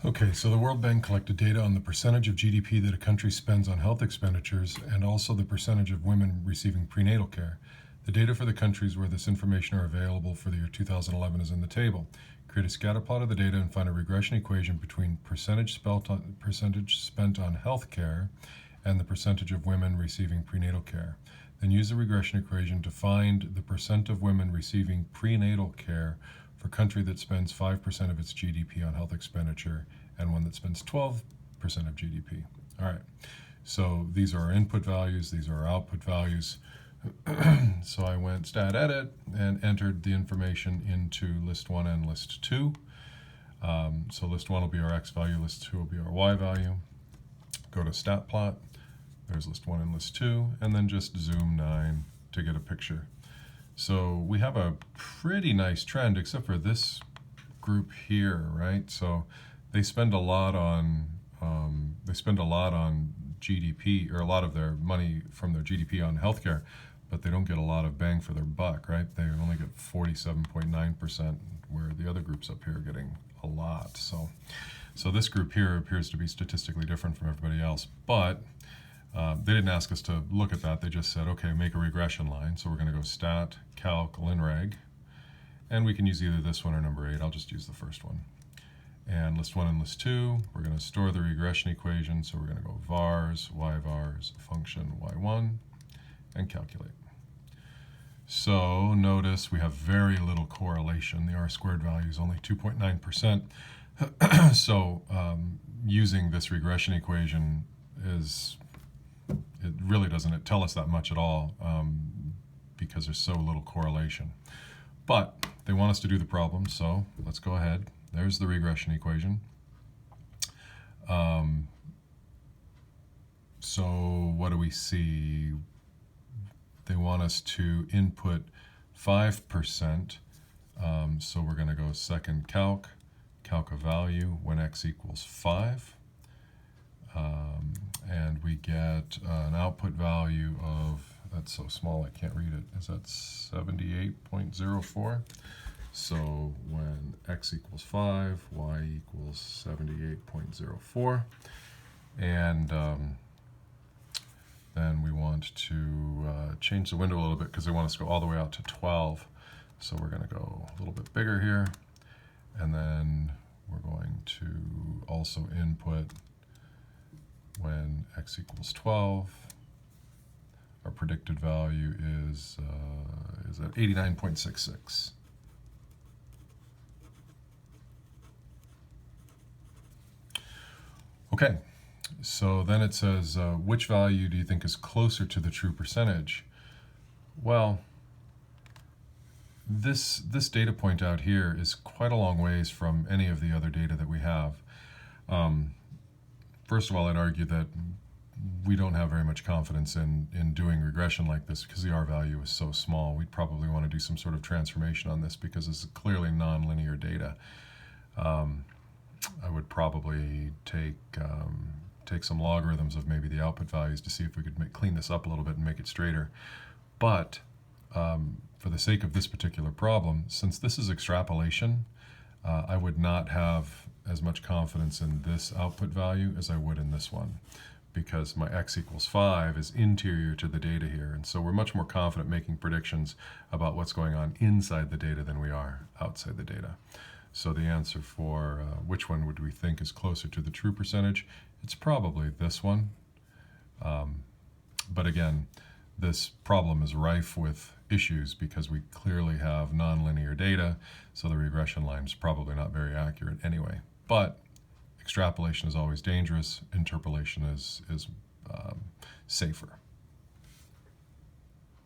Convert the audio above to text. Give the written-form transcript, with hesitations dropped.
Okay, so the World Bank collected data on the percentage of GDP that a country spends on health expenditures and also the percentage of women receiving prenatal care. The data for the countries where this information are available for the year 2011 is in the table. Create a scatter plot of the data and find a regression equation between percentage spent on health care and the percentage of women receiving prenatal care. Then use the regression equation to find the percent of women receiving prenatal care for a country that spends 5% of its GDP on health expenditure and one that spends 12% of GDP. All right, so these are our input values, these are our output values. So I went stat edit and entered the information into list 1 and list 2. So list 1 will be our X value, list 2 will be our Y value. Go to stat plot, there's list 1 and list 2, and then just zoom 9 to get a picture. So we have a pretty nice trend, except for this group here, right? So they spend a lot on GDP, or a lot of their money from their GDP on healthcare, but they don't get a lot of bang for their buck, right? They only get 47.9%, where the other groups up here are getting a lot. So this group here appears to be statistically different from everybody else, but they didn't ask us to look at that. They just said, okay, make a regression line. So we're going to go stat, calc, linreg, and we can use either this one or number 8. I'll just use the first one. And list 1 and list 2, we're going to store the regression equation. So we're going to go vars, yvars, function y1, and calculate. So notice we have very little correlation. The R-squared value is only 2.9%. So using this regression equation it really doesn't tell us that much at all, because there's so little correlation. But they want us to do the problem, so let's go ahead. There's the regression equation. So what do we see? They want us to input 5%. So we're going to go second calc a value when x equals 5. And we get an output value of, that's so small I can't read it, is that 78.04? So when x equals 5, y equals 78.04. And then we want to change the window a little bit because they want us to go all the way out to 12. So we're going to go a little bit bigger here. And then we're going to also input when x equals 12. Our predicted value is at 89.66. Okay, so then it says, which value do you think is closer to the true percentage? Well, this data point out here is quite a long ways from any of the other data that we have. First of all, I'd argue that we don't have very much confidence in doing regression like this because the R value is so small. We'd probably want to do some sort of transformation on this because it's clearly nonlinear data. I would probably take some logarithms of maybe the output values to see if we could clean this up a little bit and make it straighter. But for the sake of this particular problem, since this is extrapolation, I would not have as much confidence in this output value as I would in this one, because my x equals 5 is interior to the data here. And so we're much more confident making predictions about what's going on inside the data than we are outside the data. So the answer for which one would we think is closer to the true percentage, it's probably this one. But again, this problem is rife with issues because we clearly have nonlinear data, so the regression line is probably not very accurate anyway. But extrapolation is always dangerous. Interpolation is safer.